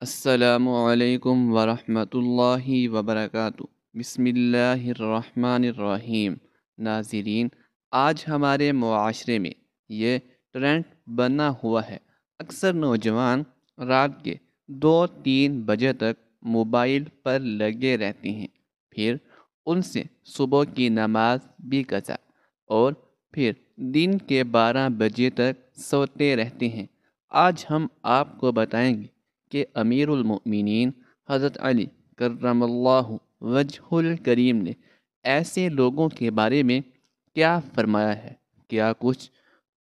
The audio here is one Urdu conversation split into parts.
السلام علیکم ورحمۃ اللہ وبرکاتہ۔ بسم اللہ الرحمن الرحیم۔ ناظرین، آج ہمارے معاشرے میں یہ ٹرینڈ بنا ہوا ہے۔ اکثر نوجوان رات کے 2-3 بجے تک موبائل پر لگے رہتے ہیں، پھر ان سے صبح کی نماز بھی قضا، اور پھر دن کے 12 بجے تک سوتے رہتے ہیں۔ آج ہم آپ کو بتائیں گے کہ امیر المؤمنین حضرت علی کرم اللہ وجہ الکریم نے ایسے لوگوں کے بارے میں کیا فرمایا ہے۔ کیا کچھ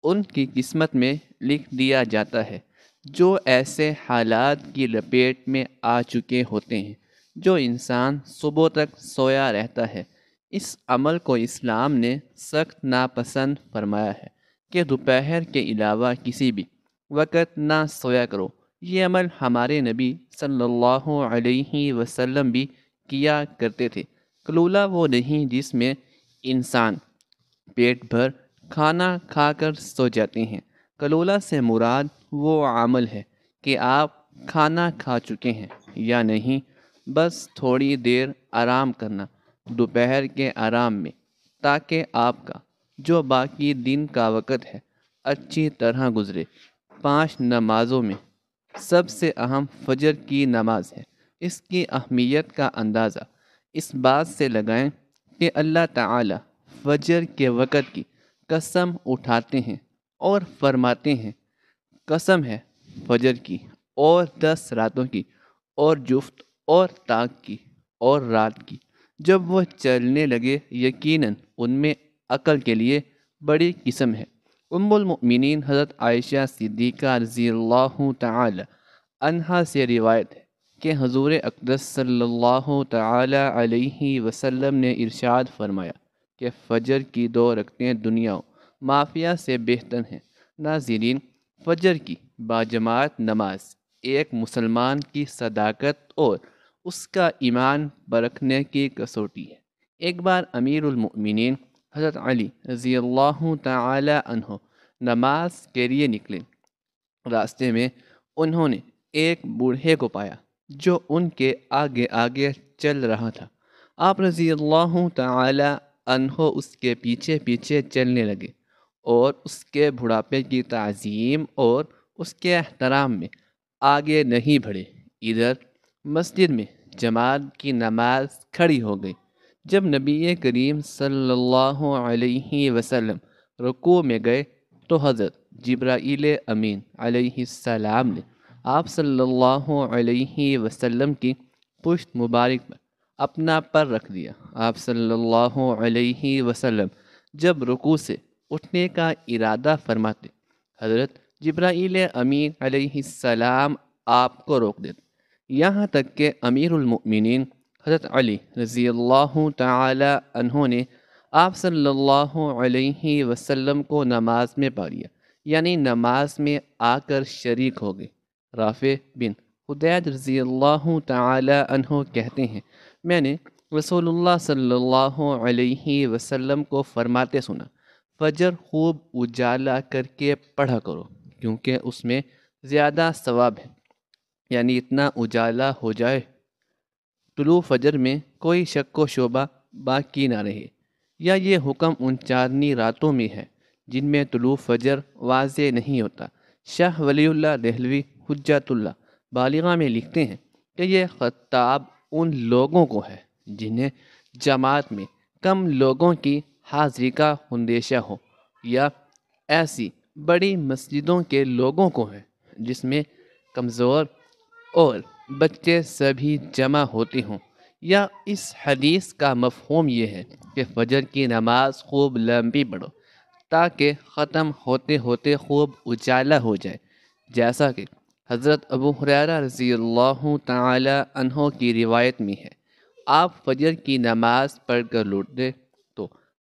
ان کی قسمت میں لکھ دیا جاتا ہے جو ایسے حالات کی لپیٹ میں آ چکے ہوتے ہیں جو انسان صبح تک سویا رہتا ہے۔ اس عمل کو اسلام نے سخت ناپسند فرمایا ہے کہ دوپہر کے علاوہ کسی بھی وقت نہ سویا کرو۔ یہ عمل ہمارے نبی صلی اللہ علیہ وسلم بھی کیا کرتے تھے۔ کلولہ وہ نہیں جس میں انسان پیٹ بھر کھانا کھا کر سو جاتے ہیں۔ کلولہ سے مراد وہ عمل ہے کہ آپ کھانا کھا چکے ہیں یا نہیں، بس تھوڑی دیر آرام کرنا دوپہر کے آرام میں، تاکہ آپ کا جو باقی دن کا وقت ہے اچھی طرح گزرے۔ 5 نمازوں میں سب سے اہم فجر کی نماز ہے۔ اس کی اہمیت کا اندازہ اس بات سے لگائیں کہ اللہ تعالی فجر کے وقت کی قسم اٹھاتے ہیں اور فرماتے ہیں، قسم ہے فجر کی اور 10 راتوں کی اور جفت اور طاق کی اور رات کی جب وہ چلنے لگے، یقیناً ان میں عقل کے لیے بڑی قسم ہے۔ ام المؤمنین حضرت عائشہ صدیقہ رضی اللہ تعالی عنہا سے روایت ہے کہ حضور اقدس صلی اللہ تعالی علیہ وسلم نے ارشاد فرمایا کہ فجر کی 2 رکعتیں دنیا و مافیہ سے بہتر ہیں۔ ناظرین، فجر کی باجماعت نماز ایک مسلمان کی صداقت اور اس کا ایمان پرکھنے کی کسوٹی ہے۔ ایک بار امیر المؤمنین حضرت علی رضی اللہ تعالی عنہ نماز کے لیے نکلے۔ راستے میں انہوں نے ایک بوڑھے کو پایا جو ان کے آگے آگے چل رہا تھا۔ آپ رضی اللہ تعالی عنہ اس کے پیچھے پیچھے چلنے لگے اور اس کے بڑھاپے کی تعظیم اور اس کے احترام میں آگے نہیں بڑھے۔ ادھر مسجد میں جماعت کی نماز کھڑی ہو گئی۔ جب نبی کریم صلی اللہ علیہ وسلم رکوع میں گئے تو حضرت جبرائیل امین علیہ السلام نے آپ صلی اللہ علیہ وسلم کی پشت مبارک پر اپنا پر رکھ دیا۔ آپ صلی اللہ علیہ وسلم جب رکوع سے اٹھنے کا ارادہ فرماتے، حضرت جبرائیل امین علیہ السلام آپ کو روک دیتے، یہاں تک کہ امیر المؤمنین حضرت علی رضی اللہ تعالی عنہ نے آپ صلی اللہ علیہ وسلم کو نماز میں پا لیا، یعنی نماز میں آ کر شریک ہو گئے۔ رافع بن خدیج رضی اللہ تعالی عنہ کہتے ہیں، میں نے رسول اللہ صلی اللہ علیہ وسلم کو فرماتے سنا، فجر خوب اجالا کر کے پڑھا کرو کیونکہ اس میں زیادہ ثواب ہے، یعنی اتنا اجالا ہو جائے طلوع فجر میں کوئی شک و شبہ باقی نہ رہے۔ یا یہ حکم ان چاندنی راتوں میں ہے جن میں طلوع فجر واضح نہیں ہوتا۔ شاہ ولی اللہ دہلوی حجت اللہ بالغہ میں لکھتے ہیں کہ یہ خطاب ان لوگوں کو ہے جنہیں جماعت میں کم لوگوں کی حاضری کا اندیشہ ہو، یا ایسی بڑی مسجدوں کے لوگوں کو ہے جس میں کمزور اور بچے سبھی جمع ہوتے ہوں۔ یا اس حدیث کا مفہوم یہ ہے کہ فجر کی نماز خوب لمبی پڑھو تاکہ ختم ہوتے ہوتے خوب اجالا ہو جائے، جیسا کہ حضرت ابو ہریرہ رضی اللہ تعالی عنہ کی روایت میں ہے۔ آپ فجر کی نماز پڑھ کر لوٹتے تو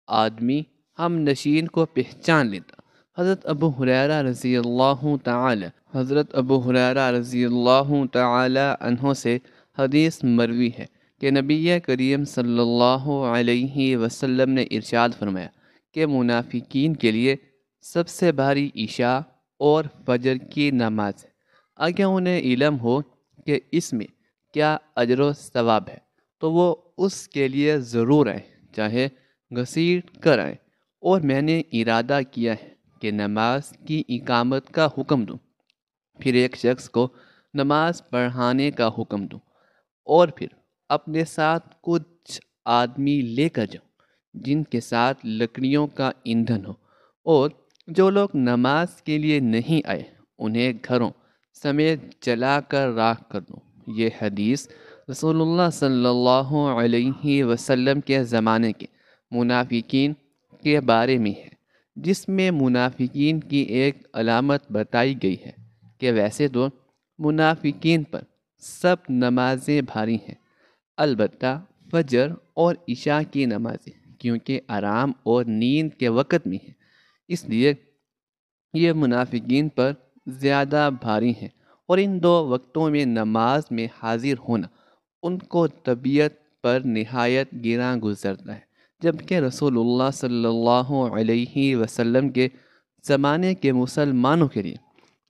آدمی ہم نشین کو پہچان لیتا۔ حضرت ابو ہریرہ رضی اللہ تعالی عنہ سے حدیث مروی ہے کہ نبی کریم صلی اللہ علیہ وسلم نے ارشاد فرمایا کہ منافقین کے لیے سب سے بھاری عشاء اور فجر کی نماز ہے۔ اگر انہیں علم ہو کہ اس میں کیا اجر و ثواب ہے تو وہ اس کے لیے ضرور آئیں، چاہے گھسیٹ کر آئیں۔ اور میں نے ارادہ کیا ہے کہ نماز کی اقامت کا حکم دوں، پھر ایک شخص کو نماز پڑھانے کا حکم دوں، اور پھر اپنے ساتھ کچھ آدمی لے کر جاؤں جن کے ساتھ لکڑیوں کا ایندھن ہو، اور جو لوگ نماز کے لیے نہیں آئے انہیں گھروں سمیت جلا کر راکھ کر دوں۔ یہ حدیث رسول اللہ صلی اللہ علیہ وسلم کے زمانے کے منافقین کے بارے میں ہے، جس میں منافقین کی ایک علامت بتائی گئی ہے کہ ویسے تو منافقین پر سب نمازیں بھاری ہیں، البتہ فجر اور عشاء کی نمازیں کیونکہ آرام اور نیند کے وقت میں ہیں، اس لیے یہ منافقین پر زیادہ بھاری ہیں، اور ان دو وقتوں میں نماز میں حاضر ہونا ان کو طبیعت پر نہایت گراں گزرتا ہے، جبکہ رسول اللہ صلی اللہ علیہ وسلم کے زمانے کے مسلمانوں کے لیے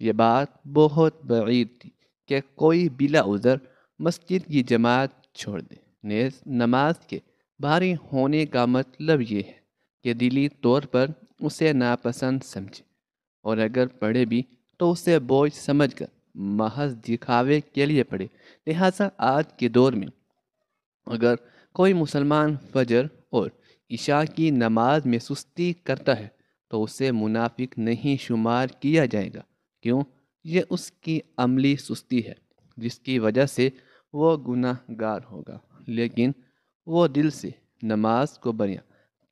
یہ بات بہت بعید تھی کہ کوئی بلا عذر مسجد کی جماعت چھوڑ دے۔ نیز نماز کے بھاری ہونے کا مطلب یہ ہے کہ دلی طور پر اسے ناپسند سمجھے، اور اگر پڑھے بھی تو اسے بوجھ سمجھ کر محض دکھاوے کے لیے پڑھے۔ لہٰذا آج کے دور میں اگر کوئی مسلمان فجر اور عشاء کی نماز میں سستی کرتا ہے تو اسے منافق نہیں شمار کیا جائے گا، کیوں؟ یہ اس کی عملی سستی ہے جس کی وجہ سے وہ گناہ گار ہوگا، لیکن وہ دل سے نماز کو بنیا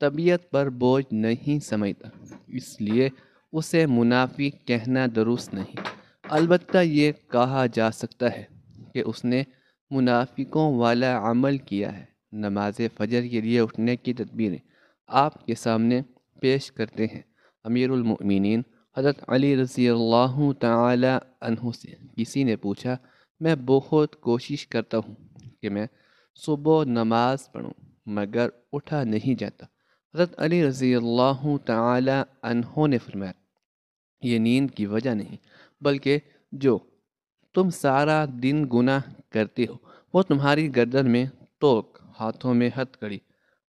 طبیعت پر بوجھ نہیں سمجھتا، اس لیے اسے منافق کہنا درست نہیں۔ البتہ یہ کہا جا سکتا ہے کہ اس نے منافقوں والا عمل کیا ہے۔ نماز فجر کے لیے اٹھنے کی تدبیریں آپ کے سامنے پیش کرتے ہیں۔ امیر المؤمنین حضرت علی رضی اللہ تعالی عنہ سے کسی نے پوچھا، میں بہت کوشش کرتا ہوں کہ میں صبح نماز پڑھوں مگر اٹھا نہیں جاتا۔ حضرت علی رضی اللہ تعالی عنہ نے فرمایا، یہ نیند کی وجہ نہیں بلکہ جو تم سارا دن گناہ کرتے ہو وہ تمہاری گردن میں توق، ہاتھوں میں ہتھ کڑی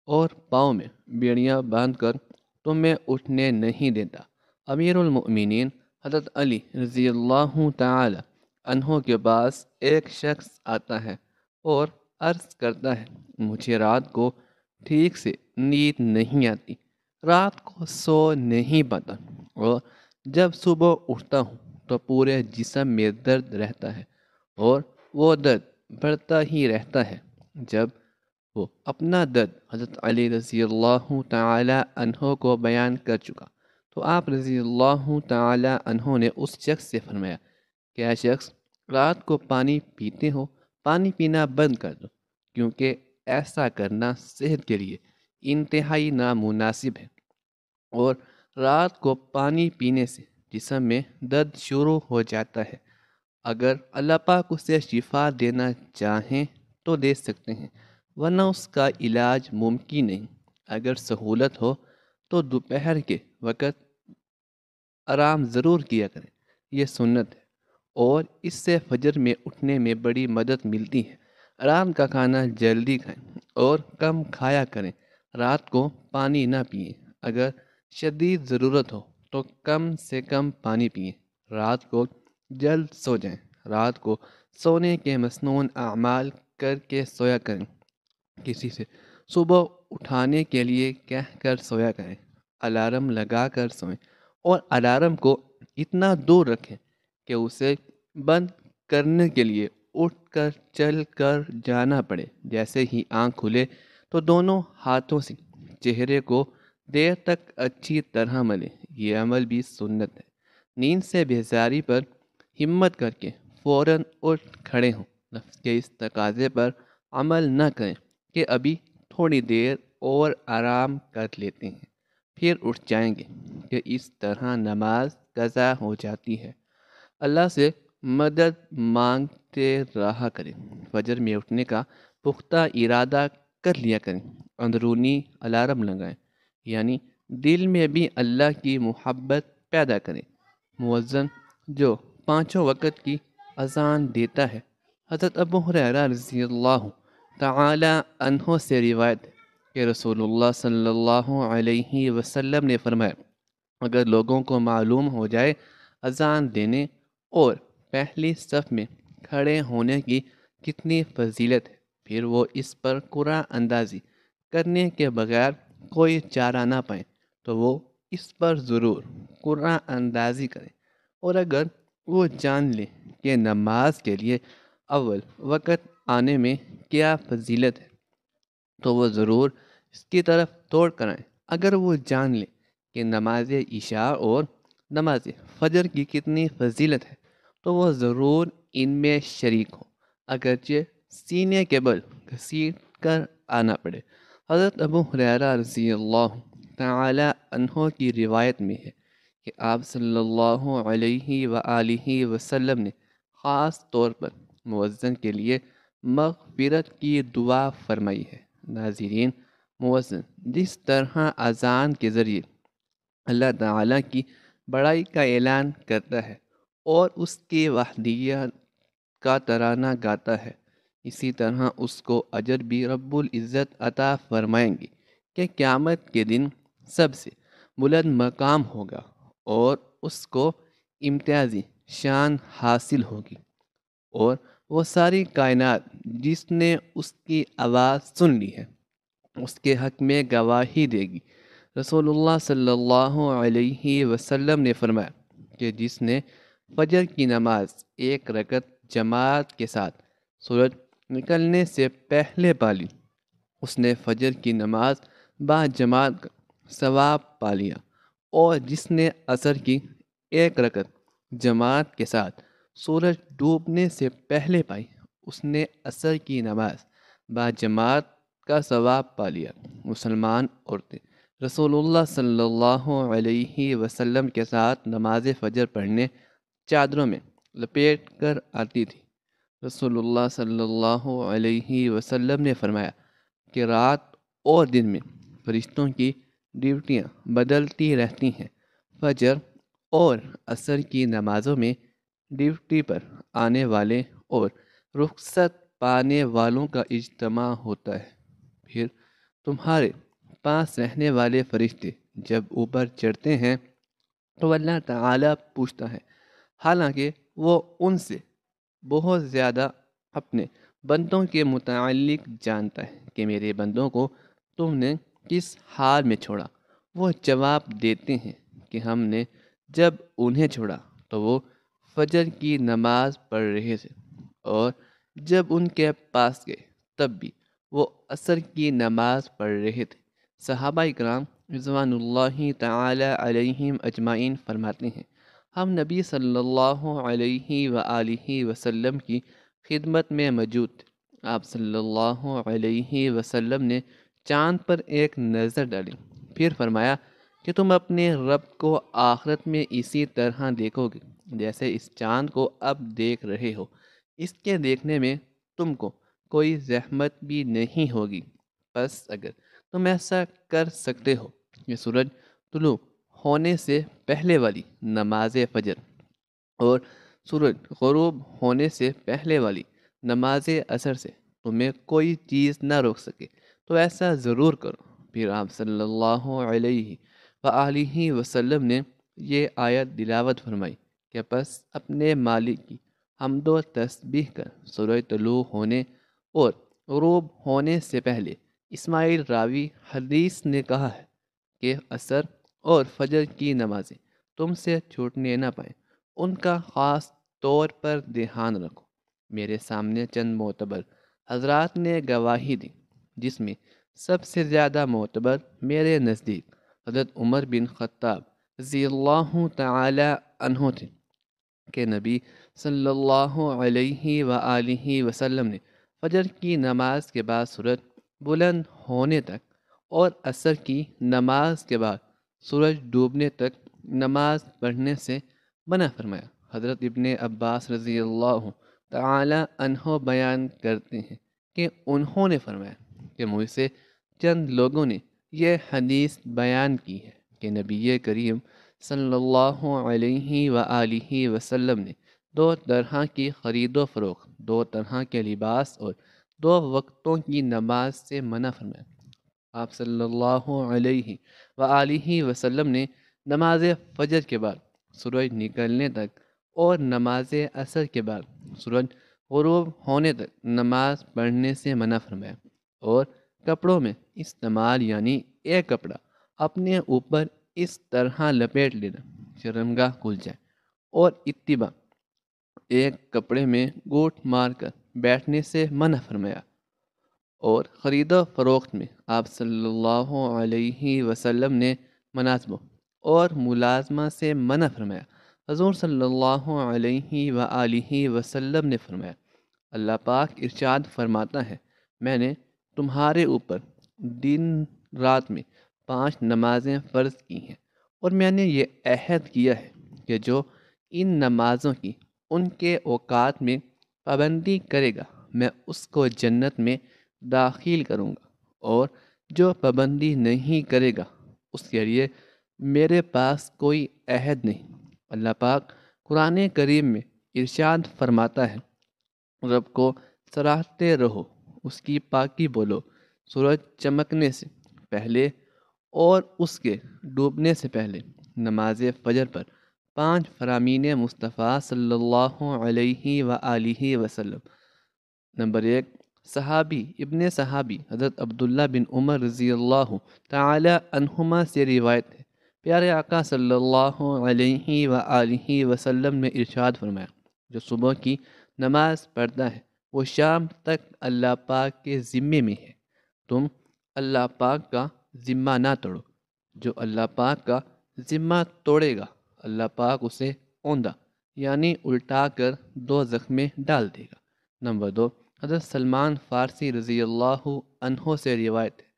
اور پاؤں میں بیڑیاں باندھ کر تمہیں اٹھنے نہیں دیتا۔ امیر المؤمنین حضرت علی رضی اللہ تعالی عنہ کے پاس ایک شخص آتا ہے اور عرض کرتا ہے، مجھے رات کو ٹھیک سے نیند نہیں آتی، رات کو سو نہیں پاتا، اور جب صبح اٹھتا ہوں تو پورے جسم میں درد رہتا ہے اور وہ درد بڑھتا ہی رہتا ہے۔ جب وہ اپنا درد حضرت علی رضی اللہ تعالی عنہ کو بیان کر چکا تو آپ رضی اللہ تعالی عنہ نے اس شخص سے فرمایا، کیا شخص رات کو پانی پیتے ہو، پانی پینا بند کر دو، کیونکہ ایسا کرنا صحت کے لیے انتہائی نامناسب ہے، اور رات کو پانی پینے سے جسم میں درد شروع ہو جاتا ہے۔ اگر اللہ پاک اسے شفا دینا چاہیں تو دے سکتے ہیں، ورنہ اس کا علاج ممکن نہیں۔ اگر سہولت ہو تو دوپہر کے وقت آرام ضرور کیا کریں، یہ سنت ہے، اور اس سے فجر میں اٹھنے میں بڑی مدد ملتی ہے۔ رات کا کھانا جلدی کھائیں اور کم کھایا کریں، رات کو پانی نہ پئیں، اگر شدید ضرورت ہو تو کم سے کم پانی پئیں، رات کو جلد سو جائیں، رات کو سونے کے مسنون اعمال کر کے سویا کریں، کسی سے صبح اٹھانے کے لیے کہہ کر سویا کریں، الارم لگا کر سوئیں، اور الارم کو اتنا دور رکھیں کہ اسے بند کرنے کے لیے اٹھ کر چل کر جانا پڑے۔ جیسے ہی آنکھ کھلے تو دونوں ہاتھوں سے چہرے کو دیر تک اچھی طرح ملیں، یہ عمل بھی سنت ہے۔ نیند سے بیزاری پر ہمت کر کے فوراً اٹھ کھڑے ہوں، نفس کے اس تقاضے پر عمل نہ کریں کہ ابھی تھوڑی دیر اور آرام کر لیتے ہیں پھر اٹھ جائیں گے، کہ اس طرح نماز قضا ہو جاتی ہے۔ اللہ سے مدد مانگتے رہا کریں، فجر میں اٹھنے کا پختہ ارادہ کر لیا کریں، اندرونی الارم لگائیں، یعنی دل میں بھی اللہ کی محبت پیدا کریں۔ مؤذن جو 5 وقت کی اذان دیتا ہے حضرت ابو ہریرہ رضی اللہ تعالی عنہ سے روایت ہے کہ رسول اللہ صلی اللہ علیہ وسلم نے فرمایا، اگر لوگوں کو معلوم ہو جائے اذان دینے اور پہلی صف میں کھڑے ہونے کی کتنی فضیلت ہے، پھر وہ اس پر قرآن اندازی کرنے کے بغیر کوئی چارہ نہ پائیں تو وہ اس پر ضرور قرآن اندازی کریں، اور اگر وہ جان لیں کہ نماز کے لیے اول وقت آنے میں کیا فضیلت ہے تو وہ ضرور اس کی طرف توڑ کر آئیں۔ اگر وہ جان لیں کہ نماز عشاء اور نماز فجر کی کتنی فضیلت ہے تو وہ ضرور ان میں شریک ہوں، اگرچہ سینے کے بل گھسیٹ کر آنا پڑے۔ حضرت ابو ہریرہ رضی اللہ تعالی عنہ کی روایت میں ہے کہ آپ صلی اللہ علیہ وآلہ وسلم نے خاص طور پر مؤذن کے لیے مغفرت کی دعا فرمائی ہے۔ ناظرین، مؤذن جس طرح اذان کے ذریعے اللہ تعالیٰ کی بڑائی کا اعلان کرتا ہے اور اس کی وحدانیت کا ترانہ گاتا ہے، اسی طرح اس کو اجر بھی رب العزت عطا فرمائیں گے کہ قیامت کے دن سب سے بلند مقام ہوگا اور اس کو امتیازی شان حاصل ہوگی، اور وہ ساری کائنات جس نے اس کی آواز سن لی ہے اس کے حق میں گواہی دے گی۔ رسول اللہ صلی اللہ علیہ وسلم نے فرمایا کہ جس نے فجر کی نماز ایک رکعت جماعت کے ساتھ سورج نکلنے سے پہلے پا لی، اس نے فجر کی نماز با جماعت کا ثواب پا لیا، اور جس نے عصر کی ایک رکعت جماعت کے ساتھ سورج ڈوبنے سے پہلے پائی، اس نے عصر کی نماز با جماعت کا ثواب پا لیا۔ مسلمان عورتیں رسول اللہ صلی اللہ علیہ وسلم کے ساتھ نماز فجر پڑھنے چادروں میں لپیٹ کر آتی تھی۔ رسول اللہ صلی اللہ علیہ وسلم نے فرمایا کہ رات اور دن میں فرشتوں کی ڈیوٹیاں بدلتی رہتی ہیں، فجر اور عصر کی نمازوں میں ڈیوٹی پر آنے والے اور رخصت پانے والوں کا اجتماع ہوتا ہے، پھر تمہارے پاس رہنے والے فرشتے جب اوپر چڑھتے ہیں تو اللہ تعالیٰ پوچھتا ہے، حالانکہ وہ ان سے بہت زیادہ اپنے بندوں کے متعلق جانتا ہے کہ میرے بندوں کو تم نے کس حال میں چھوڑا؟ وہ جواب دیتے ہیں کہ ہم نے جب انہیں چھوڑا تو وہ فجر کی نماز پڑھ رہے تھے، اور جب ان کے پاس گئے تب بھی وہ عصر کی نماز پڑھ رہے تھے۔ صحابہ اکرام رضوان اللہ تعالی علیہم اجمعین فرماتے ہیں، ہم نبی صلی اللہ علیہ وآلہ وسلم کی خدمت میں موجود تھے۔ آپ صلی اللہ علیہ وسلم نے چاند پر ایک نظر ڈالی، پھر فرمایا کہ تم اپنے رب کو آخرت میں اسی طرح دیکھو گے جیسے اس چاند کو اب دیکھ رہے ہو، اس کے دیکھنے میں تم کو کوئی زحمت بھی نہیں ہوگی۔ بس اگر تم ایسا کر سکتے ہو کہ سورج طلوع ہونے سے پہلے والی نماز فجر اور سورج غروب ہونے سے پہلے والی نماز عصر سے تمہیں کوئی چیز نہ روک سکے تو ایسا ضرور کرو۔ پھر آپ صلی اللہ علیہ وآلہ وسلم نے یہ آیت تلاوت فرمائی کہ پس اپنے مالک کی حمد و تسبیح کر سورج طلوع ہونے اور غروب ہونے سے پہلے۔ اسماعیل راوی حدیث نے کہا ہے کہ عصر اور فجر کی نمازیں تم سے چھوٹنے نہ پائیں، ان کا خاص طور پر دھیان رکھو۔ میرے سامنے چند معتبر حضرات نے گواہی دی، جس میں سب سے زیادہ معتبر میرے نزدیک حضرت عمر بن خطاب رضی اللہ تعالی عنہ تھے کہ نبی صلی اللہ علیہ وآلہ وسلم نے فجر کی نماز کے بعد سورج بلند ہونے تک اور عصر کی نماز کے بعد سورج ڈوبنے تک نماز پڑھنے سے منع فرمایا۔ حضرت ابن عباس رضی اللہ تعالی عنہ بیان کرتے ہیں کہ انہوں نے فرمایا کہ مجھ سے چند لوگوں نے یہ حدیث بیان کی ہے کہ نبی کریم صلی اللہ علیہ وآلہ وسلم نے دو طرح کی خرید و فروخت، دو طرح کے لباس اور دو وقتوں کی نماز سے منع فرمایا۔ آپ صلی اللہ علیہ وآلہ وسلم نے نماز فجر کے بعد سورج نکلنے تک اور نماز عصر کے بعد سورج غروب ہونے تک نماز پڑھنے سے منع فرمایا، اور کپڑوں میں استعمال یعنی ایک کپڑا اپنے اوپر اس طرح لپیٹ لینا شرمگاہ کھل جائے، اور اتباع ایک کپڑے میں گوٹ مار کر بیٹھنے سے منع فرمایا، اور خرید و فروخت میں آپ صلی اللہ علیہ وسلم نے مناسبوں اور ملازمہ سے منع فرمایا۔ حضور صلی اللہ علیہ وآلہ وسلم نے فرمایا، اللہ پاک ارشاد فرماتا ہے، میں نے تمہارے اوپر دن رات میں 5 نمازیں فرض کی ہیں، اور میں نے یہ عہد کیا ہے کہ جو ان نمازوں کی ان کے اوقات میں پابندی کرے گا میں اس کو جنت میں داخل کروں گا، اور جو پابندی نہیں کرے گا اس کے لیے میرے پاس کوئی عہد نہیں۔ اللہ پاک قرآن کریم میں ارشاد فرماتا ہے، رب کو سراہتے رہو، اس کی پاکی بولو، سورج چمکنے سے پہلے اور اس کے ڈوبنے سے پہلے نماز فجر پر 5 فرامین مصطفیٰ صلی اللہ علیہ وآلہ وسلم۔ نمبر 1، صحابی ابن صحابی حضرت عبداللہ بن عمر رضی اللہ تعالی عنہما سے روایت ہے، پیارے آقا صلی اللہ علیہ وآلہ وسلم نے ارشاد فرمایا، جو صبح کی نماز پڑھتا ہے وہ شام تک اللہ پاک کے ذمے میں ہے، تم اللہ پاک کا ذمہ نہ توڑو، جو اللہ پاک کا ذمہ توڑے گا اللہ پاک اسے اوندا یعنی الٹا کر دوزخ میں ڈال دے گا۔ نمبر 2، حضرت سلمان فارسی رضی اللہ عنہ سے روایت ہے،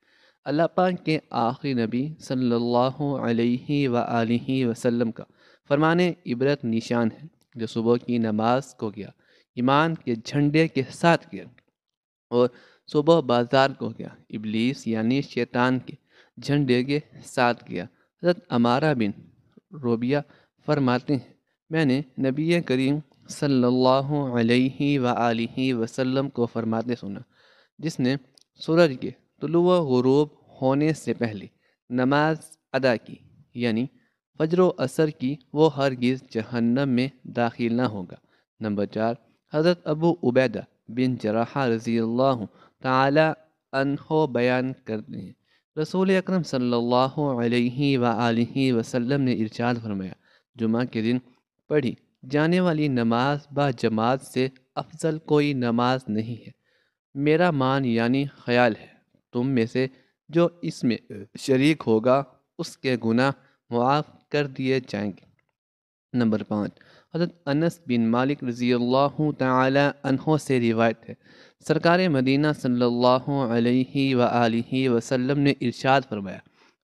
اللہ پاک کے آخری نبی صلی اللہ علیہ وآلہ وسلم کا فرمان عبرت نشان ہے، جو صبح کی نماز کو گیا ایمان کے جھنڈے کے ساتھ کیا، اور صبح بازار کو گیا ابلیس یعنی شیطان کے جھنڈے کے ساتھ کیا۔ حضرت عمارہ بن روبیہ فرماتے ہیں، میں نے نبی کریم صلی اللہ علیہ وآلہ وسلم کو فرماتے سنا، جس نے سورج کے طلوع و غروب ہونے سے پہلے نماز ادا کی یعنی فجر و عصر کی، وہ ہرگز جہنم میں داخل نہ ہوگا۔ نمبر 4، حضرت ابو عبیدہ بن جراح رضی اللہ تعالی عنہ بیان کرتے ہیں، رسول اکرم صلی اللہ علیہ وآلہ وسلم نے ارشاد فرمایا، جمعہ کے دن پڑھی جانے والی نماز با جماعت سے افضل کوئی نماز نہیں ہے۔ میرا مان یعنی خیال ہے تم میں سے جو اس میں شریک ہوگا اس کے گناہ معاف کر دیے جائیں گے۔ نمبر 5، حضرت انس بن مالک رضی اللہ تعالی عنہ سے روایت ہے، سرکار مدینہ صلی اللہ علیہ وآلہ وسلم نے ارشاد فرمایا،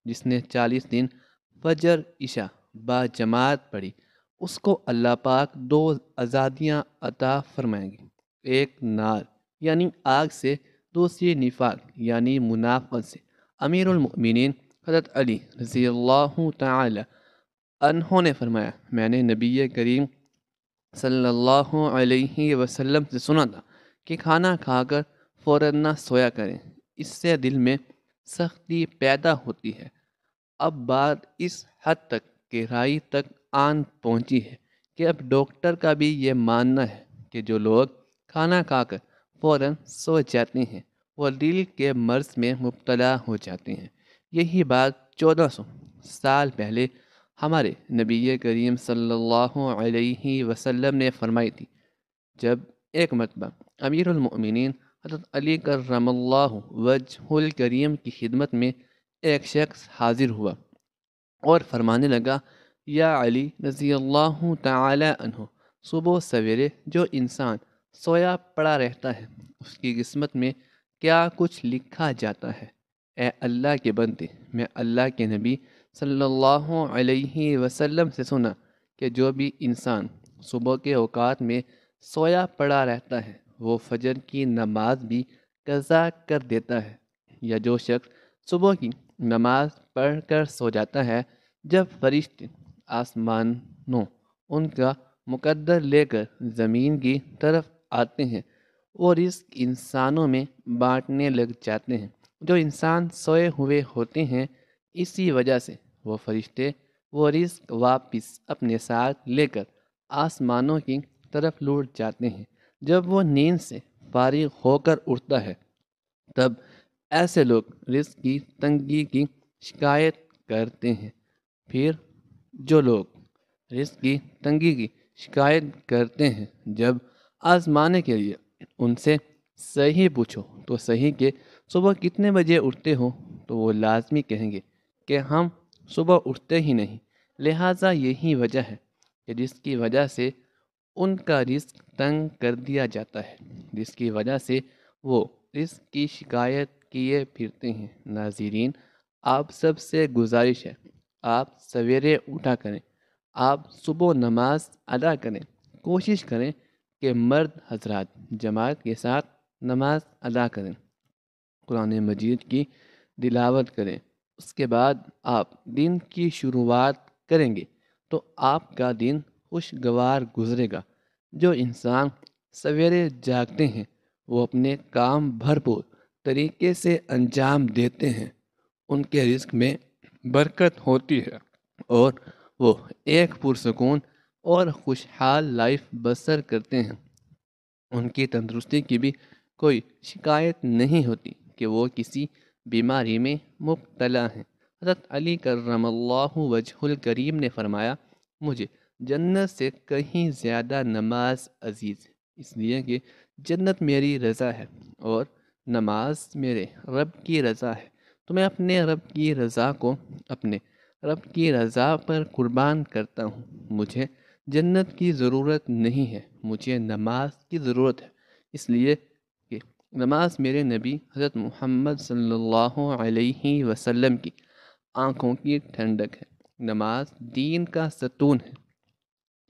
جس نے 40 دن فجر عشاء با جماعت پڑھی اس کو اللہ پاک 2 آزادیاں عطا فرمائیں گے، ایک نار یعنی آگ سے، دوسری نفاق یعنی منافقت سے۔ امیر المؤمنین حضرت علی رضی اللہ تعالی عنہ نے فرمایا، میں نے نبی کریم صلی اللہ علیہ وسلم سے سنا تھا کہ کھانا کھا کر فوراً نہ سویا کریں، اس سے دل میں سختی پیدا ہوتی ہے۔ اب بات اس حد تک گہرائی تک آن پہنچی ہے کہ اب ڈاکٹر کا بھی یہ ماننا ہے کہ جو لوگ کھانا کھا کر فوراً سو جاتے ہیں وہ دل کے مرض میں مبتلا ہو جاتے ہیں۔ یہی بات 1400 سال پہلے ہمارے نبی کریم صلی اللہ علیہ وسلم نے فرمائی تھی، جب ایک مرتبہ امیر المؤمنین حضرت علی کرم اللہ وجہ الکریم کی خدمت میں ایک شخص حاضر ہوا اور فرمانے لگا، یا علی رضی اللہ تعالی عنہ، صبح سویرے جو انسان سویا پڑا رہتا ہے اس کی قسمت میں کیا کچھ لکھا جاتا ہے؟ اے اللہ کے بندے، میں اللہ کے نبی صلی اللہ علیہ وسلم سے سنا کہ جو بھی انسان صبح کے اوقات میں سویا پڑا رہتا ہے وہ فجر کی نماز بھی قضا کر دیتا ہے، یا جو شخص صبح کی نماز پڑھ کر سو جاتا ہے جب فرشتے آسمانوں ان کا مقدر لے کر زمین کی طرف آتے ہیں اور رزق انسانوں میں بانٹنے لگ جاتے ہیں۔ جو انسان سوئے ہوئے ہوتے ہیں، اسی وجہ سے وہ فرشتے وہ رزق واپس اپنے ساتھ لے کر آسمانوں کی طرف لوٹ جاتے ہیں۔ جب وہ نیند سے فارغ ہو کر اٹھتا ہے، تب ایسے لوگ رزق کی تنگی کی شکایت کرتے ہیں۔ پھر جو لوگ رزق کی تنگی کی شکایت کرتے ہیں، جب آزمانے کے لیے ان سے صحیح پوچھو تو صحیح کہ صبح کتنے بجے اٹھتے ہو، تو وہ لازمی کہیں گے کہ ہم صبح اٹھتے ہی نہیں۔ لہٰذا یہی وجہ ہے کہ جس کی وجہ سے ان کا رزق تنگ کر دیا جاتا ہے، جس کی وجہ سے وہ رزق کی شکایت کیے پھرتے ہیں۔ ناظرین، آپ سب سے گزارش ہے، آپ سویرے اٹھا کریں، آپ صبح نماز ادا کریں، کوشش کریں کہ مرد حضرات جماعت کے ساتھ نماز ادا کریں، قرآن مجید کی تلاوت کریں۔ اس کے بعد آپ دن کی شروعات کریں گے تو آپ کا دن خوشگوار گزرے گا۔ جو انسان سویرے جاگتے ہیں وہ اپنے کام بھرپور طریقے سے انجام دیتے ہیں، ان کے رزق میں برکت ہوتی ہے اور وہ ایک پرسکون اور خوشحال لائف بسر کرتے ہیں۔ ان کی تندرستی کی بھی کوئی شکایت نہیں ہوتی کہ وہ کسی بیماری میں مبتلا ہیں۔ حضرت علی کرم اللہ وجہ الکریم نے فرمایا، مجھے جنت سے کہیں زیادہ نماز عزیز ہے، اس لیے کہ جنت میری رضا ہے اور نماز میرے رب کی رضا ہے، تو میں اپنے رب کی رضا کو اپنے رب کی رضا پر قربان کرتا ہوں۔ مجھے جنت کی ضرورت نہیں ہے، مجھے نماز کی ضرورت ہے، اس لیے کہ نماز میرے نبی حضرت محمد صلی اللہ علیہ وسلم کی آنکھوں کی ٹھنڈک ہے۔ نماز دین کا ستون ہے،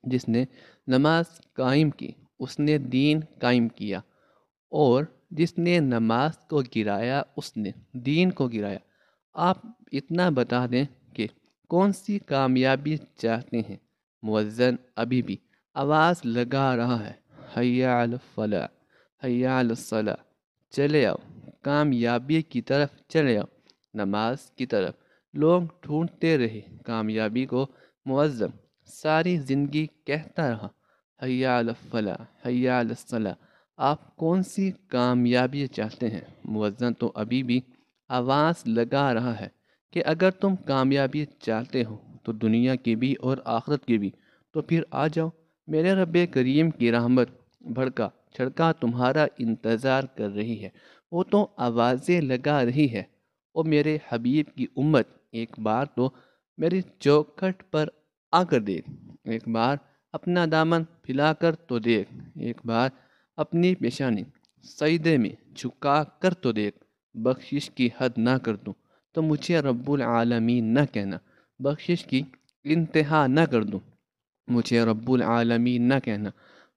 جس نے نماز قائم کی اس نے دین قائم کیا، اور جس نے نماز کو گرایا اس نے دین کو گرایا۔ آپ اتنا بتا دیں کہ کون سی کامیابی چاہتے ہیں؟ مؤذن ابھی بھی آواز لگا رہا ہے، حی علی الفلاح، حی علی الصلاح، چلے آؤ، کامیابی کی طرف چلے آؤ، نماز کی طرف۔ لوگ ڈھونڈتے رہے کامیابی کو، مؤذن ساری زندگی کہتا رہا، حی علی الفلاح، حی علی الصلاح۔ آپ کون سی کامیابی چاہتے ہیں؟ مؤذن تو ابھی بھی آواز لگا رہا ہے کہ اگر تم کامیابی چاہتے ہو تو دنیا کی بھی اور آخرت کی بھی، تو پھر آ جاؤ، میرے رب کریم کی رحمت بھڑکا چھڑکا تمہارا انتظار کر رہی ہے، وہ تو آوازیں لگا رہی ہے۔ اور میرے حبیب کی امت، ایک بار تو میری چوکھٹ پر آ کر دیکھ، ایک بار اپنا دامن پھیلا کر تو دیکھ، ایک بار اپنی پیشانی سجدے میں جھکا کر تو دیکھ، بخشش کی حد نہ کر دوں تو مجھے رب العالمین نہ کہنا، بخشش کی انتہا نہ کر دوں مجھے رب العالمین نہ کہنا۔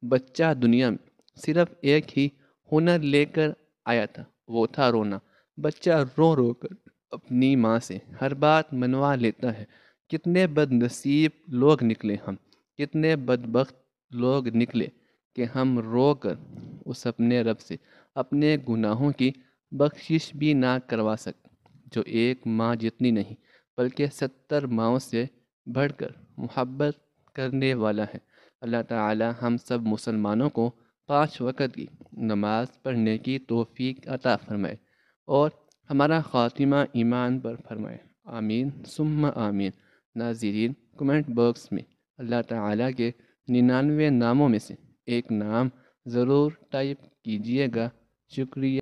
بچہ دنیا میں صرف ایک ہی ہنر لے کر آیا تھا، وہ تھا رونا۔ بچہ رو رو کر اپنی ماں سے ہر بات منوا لیتا ہے۔ کتنے بد نصیب لوگ نکلے ہم، کتنے بدبخت لوگ نکلے کہ ہم رو کر اس اپنے رب سے اپنے گناہوں کی بخشش بھی نہ کروا سکتے، جو ایک ماں جتنی نہیں بلکہ 70 ماؤں سے بڑھ کر محبت کرنے والا ہے۔ اللہ تعالی ہم سب مسلمانوں کو 5 وقت کی نماز پڑھنے کی توفیق عطا فرمائے اور ہمارا خاتمہ ایمان پر فرمائے، آمین ثم آمین۔ ناظرین، کمنٹ باکس میں اللہ تعالی کے 99 ناموں میں سے ایک نام ضرور ٹائپ کیجیے گا۔ شکریہ۔